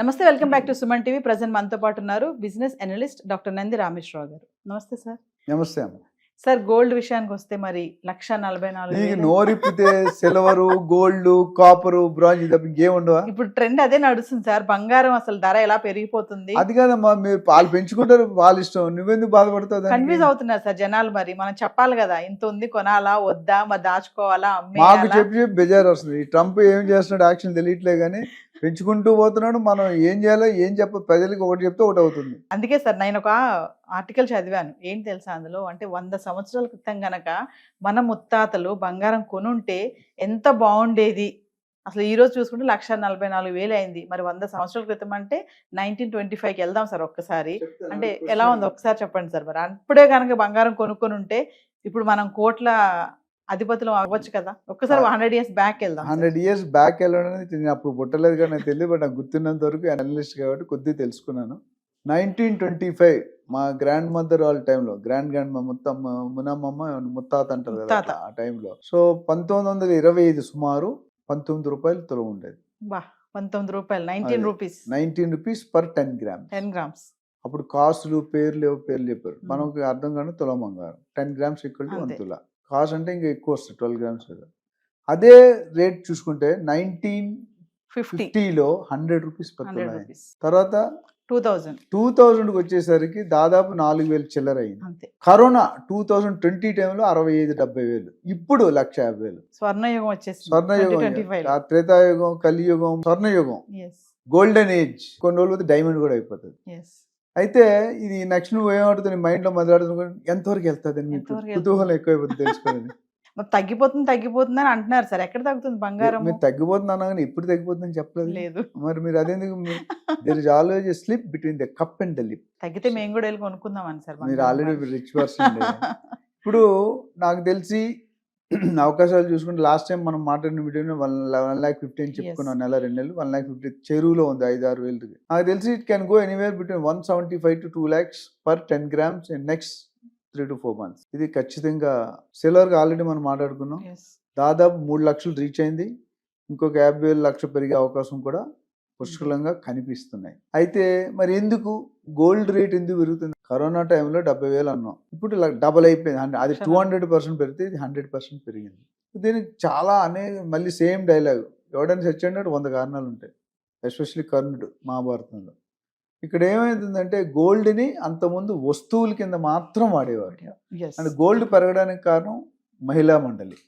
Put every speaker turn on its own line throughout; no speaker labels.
నమస్తే, welcome back to Suman TV. Present మనతో పాటు ఉన్నారు business analyst doctor Nandi Rameshwar Rao గారు. నమస్తే సార్.
నమస్తే అమ్మ.
సార్, గోల్డ్ విషయానికి వస్తే మరి 1,44,000
నోరిప్పితే సిల్వరు, గోల్డ్, కాపరు, బ్రాంజ్ తప్ప ఇంకేం ఉండవా?
ఇప్పుడు ట్రెండ్ అదే నడుస్తుంది సార్. బంగారం అసలు ధర ఎలా పెరిగిపోతుంది.
అది కాదమ్మా, మీరు వాళ్ళు పెంచుకుంటారు, వాళ్ళ ఇష్టం. నువ్వెందుకు బాధపడతావు?
కన్ఫ్యూజ్ అవుతున్నారు సార్ జనాలు. మరి మనం చెప్పాలి కదా, ఇంత ఉంది, కొనాలా వద్దా, మరి దాచుకోవాలా,
మాకు
అమ్మేయాలా?
చెప్పి బెజార్ వస్తుంది. ఈ ట్రంప్ ఏం చేస్తున్నాడు, యాక్షన్ తెలియట్లే కానీ పెంచుకుంటూ పోతున్నాడు. మనం ఏం చేయాలో ఏం ప్రజలకి ఒకటి చెప్తే ఒకటి అవుతుంది.
అందుకే సార్ నేను ఒక ఆర్టికల్ చదివాను. ఏం తెలుసా అందులో, అంటే 100 సంవత్సరాల క్రితం గనక మన ముత్తాతలు బంగారం కొనుంటే ఎంత బాగుండేది. అసలు ఈ రోజు చూసుకుంటే 1,44,000 అయింది. మరి 100 సంవత్సరాల క్రితం అంటే 1925కి వెళ్దాం సార్ ఒక్కసారి. అంటే ఎలా ఉంది ఒకసారి చెప్పండి సార్. మరి అప్పుడే కనుక బంగారం కొనుక్కొని ఉంటే ఇప్పుడు మనం కోట్ల అధిపతులు అవ్వచ్చు కదా. ఒక్కసారి 100 years బ్యాక్ వెళ్దాం.
100 years బ్యాక్ వెళ్ళడం నేను అప్పుడు పుట్టలేదు కానీ నాకు తెలియదు. బట్ నాకు గుర్తున్నంత వరకు అనలిస్ట్ కాబట్టి కొద్దిగా తెలుసుకున్నాను. 1925 మా గ్రాండ్ మదర్ వాళ్ళ టైంలో, గ్రాండ్ మొత్తం మునమ్మమ్మ ముత్తాత అంటారు కదా ఆ టైంలో. సో 1925 సుమారు 19 రూపాయలు తులం ఉండేది.
19 రూపాయలు, 19
రూపీస్ పర్ 10 grams.
10 grams.
అప్పుడు కాస్ట్లు పేర్లు చెప్పారు. మనకు అర్థం కాదు తులం బంగారం 10 grams ఈక్వల్ టు 1 తుల. కాస్ట్ అంటే ఇంకా ఎక్కువ వస్తుంది, 12 grams. అదే రేట్ చూసుకుంటే 1950లో 100 రూపీస్ పర్ తులం. తర్వాత 2000కి వచ్చేసరికి దాదాపు 4,000 చిల్లర అయింది. కరోనా 2020 టైంలో 65,000-70,000. ఇప్పుడు 1,50,000.
స్వర్ణయుగం వచ్చేసి
త్రేతాయుగం, కలియుగం, స్వర్ణయుగం, గోల్డెన్ ఏజ్. కొన్ని రోజులు పోతే డైమండ్ కూడా అయిపోతుంది. అయితే ఇది నెక్స్ట్ నువ్వు ఏమవుతుంది మైండ్ లో మొదలాడుతున్నా, ఎంతవరకు వెళ్తుంది అని మీకు కుతూహలం ఎక్కువైపోతుంది తెలుసుకోండి.
తగ్గిపోతుంది అని అంటున్నారు సార్. ఎక్కడ తగ్గుతుంది బంగారం?
మీరు తగ్గిపోతుంది అన్నా కానీ ఎప్పుడు తగ్గిపోతుందని చెప్పలేదు. మరి మీరు అదేందుకు? There is always a slip between the cup and the lip.
తగ్గితే మేము కూడా వెళ్ళి కొనుక్కుందామని సార్.
మీరు ఆల్రెడీ రిచ్ పర్సన్. ఇప్పుడు నాకు తెలిసి అవకాశాలు చూసుకుంటే లాస్ట్ టైం మనం మాట్లాడిన వీడియోలో 1,50,000 అని చెప్పుకున్నాం. నెల 2 నెలలు 1,50,000 చెరువులో ఉంది. 5-6 వేలు. నాకు తెలిసి it can go anywhere between 175 to 2 lakhs per 10 grams in next 3 to 4 months. ఇది ఖచ్చితంగా. సిల్వర్కి ఆల్రెడీ మనం మాట్లాడుకున్నాం. దాదాపు 3 లక్షలు రీచ్ అయింది. ఇంకొక 50,000 లక్ష పెరిగే అవకాశం కూడా పుష్కలంగా కనిపిస్తున్నాయి. అయితే మరి ఎందుకు గోల్డ్ రేట్ ఎందుకు పెరుగుతుంది? కరోనా టైంలో 70,000 అన్నాం, ఇప్పుడు డబల్ అయిపోయింది. అది 200% పెరిగితే ఇది 100% పెరిగింది. దీనికి చాలా మళ్ళీ సేమ్ డైలాగ్. ఎవడైనా చచ్చాడు 100 కారణాలు ఉంటాయి. ఎస్పెషల్లీ కర్ణుడు మహాభారతంలో. ఇక్కడ ఏమైతుందంటే గోల్డ్ని అంతకుముందు వస్తువుల కింద మాత్రం వాడేవారు. అంటే గోల్డ్ పెరగడానికి కారణం మహిళా మండలి,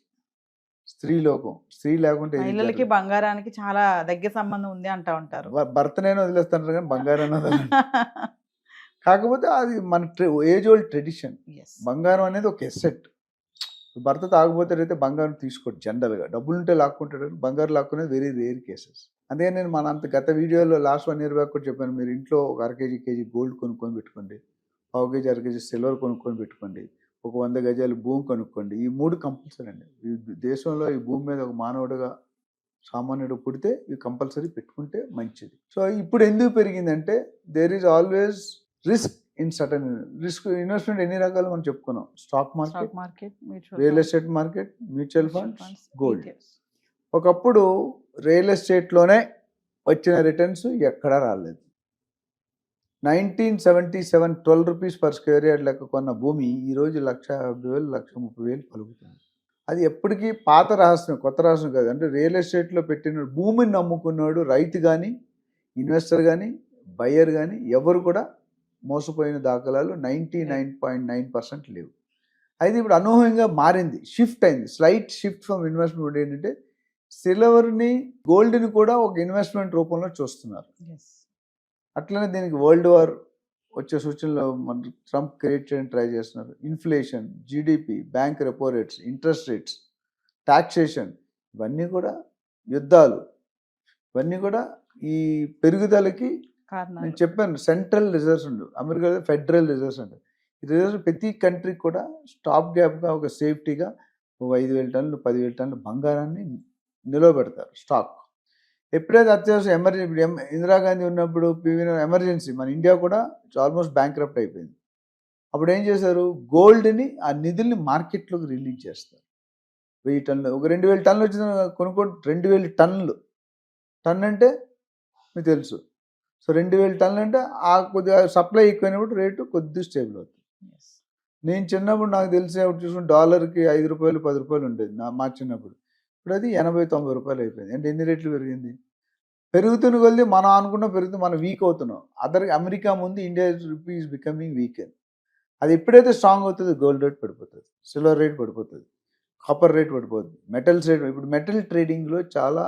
స్త్రీలోకం. స్త్రీ లేకుంటే
మహిళలకి బంగారానికి చాలా దగ్గర సంబంధం ఉంది అంటా ఉంటారు.
భర్తనైనా వదిలేస్తాను కానీ బంగారాన్ని వదలండి. కాకపోతే అది మన ఏజ్ ఓల్డ్ ట్రెడిషన్. బంగారం అనేది ఒక ఎసెట్. భర్త తాగుపోతాడైతే బంగారం తీసుకోడు. జనరల్గా డబ్బులు ఉంటే లాక్కుంటాడు, బంగారం లాక్కునేది వెరీ రేర్ కేసెస్. అదే నేను గత వీడియోలో లాస్ట్ 1 year బ్యాక్ కూడా చెప్పాను. మీరు ఇంట్లో ఒక 1 kg గోల్డ్ కొనుక్కొని పెట్టుకోండి, 1/2 kg 1 kg సిల్వర్ కొనుక్కొని పెట్టుకోండి, ఒక 100 గజాలు భూమి కొనుక్కోండి. ఈ 3 కంపల్సరీ అండి. ఈ దేశంలో ఈ భూమి మీద ఒక మానవుడుగా సామాన్యుడు పుడితే ఇవి కంపల్సరీ పెట్టుకుంటే మంచిది. సో ఇప్పుడు ఎందుకు పెరిగిందంటే there is always risk in certain risk. Investment ఎన్ని రకాలు మనం చెప్పుకున్నాం. Stock market, real estate market, mutual funds, gold. ఒకప్పుడు రియల్ ఎస్టేట్లోనే వచ్చిన రిటర్న్స్ ఎక్కడా రాలేదు. 1977 12 రూపీస్ పర్ స్క్వేర్ యార్డ్ లెక్క కొన్న భూమి ఈరోజు 1,50,000 1,30,000 పలుకుతుంది. అది ఎప్పటికీ పాత రహస్యం, కొత్త రహస్యం కాదు. అంటే రియల్ ఎస్టేట్లో పెట్టిన భూమిని నమ్ముకున్నాడు రైతు కానీ, ఇన్వెస్టర్ కానీ, బయ్యర్ కానీ ఎవరు కూడా మోసపోయిన దాఖలాలు 99.9% లేవు. అయితే ఇప్పుడు అనూహ్యంగా మారింది, షిఫ్ట్ అయింది. Slight shift from investment. ఏంటంటే సిల్వర్ని, గోల్డ్ని కూడా ఒక ఇన్వెస్ట్మెంట్ రూపంలో చూస్తున్నారు. అట్లనే దీనికి వరల్డ్ వార్ వచ్చే సూచనలు మన ట్రంప్ క్రియేట్ చేయడానికి ట్రై చేస్తున్నారు. Inflation, GDP, bank repo rates, interest rates, taxation, ఇవన్నీ కూడా యుద్ధాలు, ఇవన్నీ కూడా ఈ పెరుగుదలకి నేను చెప్పాను. సెంట్రల్ రిజర్వ్స్ ఉండు, అమెరికా ఫెడరల్ రిజర్వ్స్ అంటారు. ఈ రిజర్వ్స్ ప్రతి కంట్రీకి కూడా స్టాప్ గ్యాప్గా ఒక సేఫ్టీగా 5,000 టన్నులు 10,000 టన్నులు బంగారాన్ని నిలవబెడతారు స్టాక్. ఎప్పుడైతే అత్యవసరం ఎమర్జెన్సీ, ఇందిరాగాంధీ ఉన్నప్పుడు ఎమర్జెన్సీ మన ఇండియా కూడా ఆల్మోస్ట్ బ్యాంక్రప్ట్ అయిపోయింది. అప్పుడు ఏం చేశారు, గోల్డ్ని ఆ నిధుల్ని మార్కెట్లోకి రిలీజ్ చేస్తారు. 1000 టన్నులు, ఒక 2,000 టన్నులు వచ్చిన కొనుక్కోండి. 2,000 టన్నులు. టన్ అంటే మీకు తెలుసు, సో 2000 టన్నులు అంటే ఆ కొద్దిగా సప్లై ఎక్కువైనప్పుడు రేటు కొద్దిగా స్టేబుల్ అవుతుంది.
Yes.
నేను చిన్నప్పుడు నాకు తెలిసి అప్పుడు చూసుకుంటే డాలర్కి ₹5 ₹10 ఉండేది మా చిన్నప్పుడు. ఇప్పుడు అది 80-90 అయిపోయింది. అంటే ఎన్ని రెట్లు పెరిగింది? పెరుగుతున్న కొద్దీ మనం అనుకున్న పెరుగుతుంది, మనం వీక్ అవుతున్నాం. అమెరికా ముందు India rupee is becoming week. అది ఎప్పుడైతే స్ట్రాంగ్ అవుతుందో గోల్డ్ రేట్ పడిపోతుంది, సిల్వర్ రేట్ పడిపోతుంది, కాపర్ రేట్ పడిపోతుంది, మెటల్స్ రేట్. ఇప్పుడు మెటల్ ట్రేడింగ్లో చాలా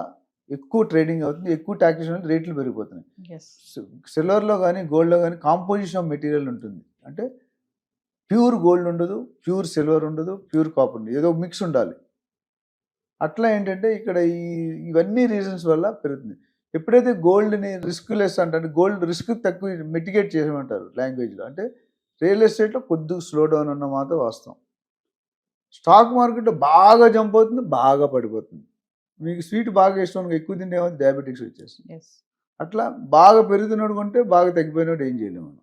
ఎక్కువ ట్రేడింగ్ అవుతుంది, ఎక్కువ టాక్సేషన్ రేట్లు పెరిగిపోతున్నాయి.
Yes.
సిల్వర్లో కానీ గోల్డ్లో కానీ కాంపోజిషన్ ఆఫ్ మెటీరియల్ ఉంటుంది. అంటే ప్యూర్ గోల్డ్ ఉండదు, ప్యూర్ సిల్వర్ ఉండదు, ప్యూర్ కాపర్ ఉండదు, ఏదో మిక్స్ ఉండాలి. అట్లా ఏంటంటే ఇక్కడ ఇవన్నీ రీజన్స్ వల్ల పెరుగుతుంది. ఎప్పుడైతే గోల్డ్ని రిస్క్ లెస్ అంటే గోల్డ్ రిస్క్ తక్కువ మిటిగేట్ చేయమంటారు లాంగ్వేజ్లో, అంటే రియల్ ఎస్టేట్లో కొద్దిగా స్లో డౌన్ అన్న మాట వాస్తవం. స్టాక్ మార్కెట్లో బాగా జంప్ అవుతుంది, బాగా పడిపోతుంది. మీకు స్వీట్ బాగా ఇష్టం, ఎక్కువ తింటే ఏమో డయాబెటిక్స్ వచ్చేస్తుంది.
Yes.
అట్లా బాగా పెరుగుతున్నాడు కొంటే బాగా తగ్గిపోయినట్టు ఏం చేయలేము మనం.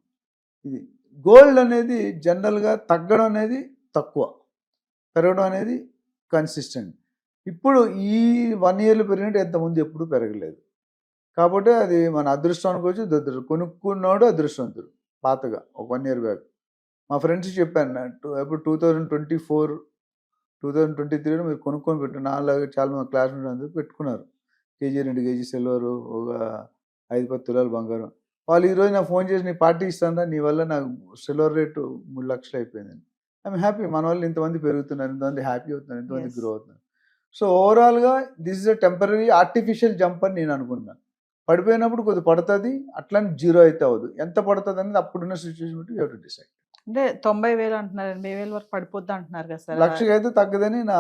ఇది గోల్డ్ అనేది జనరల్గా తగ్గడం అనేది తక్కువ, పెరగడం అనేది కన్సిస్టెంట్. ఇప్పుడు ఈ 1 ఇయర్లో పెరిగినట్టు ఎంతమంది ఎప్పుడూ పెరగలేదు. కాబట్టి అది మన అదృష్టం అనుకోవచ్చు, కొనుక్కున్నాడు అదృష్టవంతుడు. పాతగా ఒక 1 ఇయర్ బ్యాక్ మా ఫ్రెండ్స్ చెప్పాను, ఎప్పుడు 2024 2023లో మీరు కొనుక్కొని పెట్టు. నాలాగా చాలా మంది క్లాస్మేట్ అందరూ పెట్టుకున్నారు. కేజీ 2 కేజీ సిల్వరు, ఒక 5-10 తులాలు బంగారం. వాళ్ళు ఈరోజు నాకు ఫోన్ చేసి నీ పార్టీ ఇస్తాను, నీ వల్ల నాకు సిల్వర్ రేటు 3 లక్షలు అయిపోయిందని. ఐఎమ్ హ్యాపీ, మన వాళ్ళు ఇంతమంది పెరుగుతున్నారు, ఇంతమంది హ్యాపీ అవుతున్నారు, ఇంతమంది
Yes.
గ్రో అవుతున్నారు. సో ఓవరాల్గా this is a temporary artificial jump అని నేను అనుకుంటున్నాను. పడిపోయినప్పుడు కొద్ది పడుతుంది, అట్లని జీరో అయితే అవ్వదు. ఎంత పడుతుంది అనేది అప్పుడున్న సిచ్యువేషన్ బట్టి యూ హావ్ టు డిసైడ్.
అంటే 90,000 అంటున్నారు, 80,000 వరకు పడిపోద్ది అంటున్నారు కదా సార్.
లక్షకి అయితే తగ్గదని నా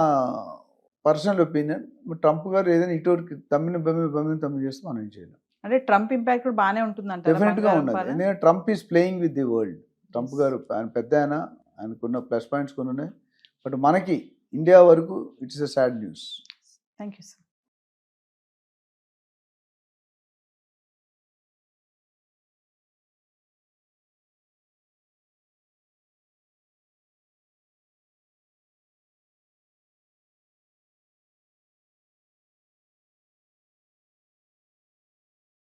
పర్సనల్ ఒపీనియన్. ట్రంప్ గారు ఏదైనా ఇటువంటి తమ్మిని చేస్తే మనం ఏం చేయలేం.
అంటే ట్రంప్ ఇంపాక్ట్ కూడా బాగానే ఉంటుంది అంటారు.
డెఫినెట్గా ఉన్నది. ఎందుకంటే Trump is playing with the world. Trump గారు ఆయన పెద్ద ఆయనకున్న ప్లస్ పాయింట్స్ కొన్ని ఉన్నాయి. బట్ మనకి ఇండియా వరకు it's a sad news.
Thank you sir.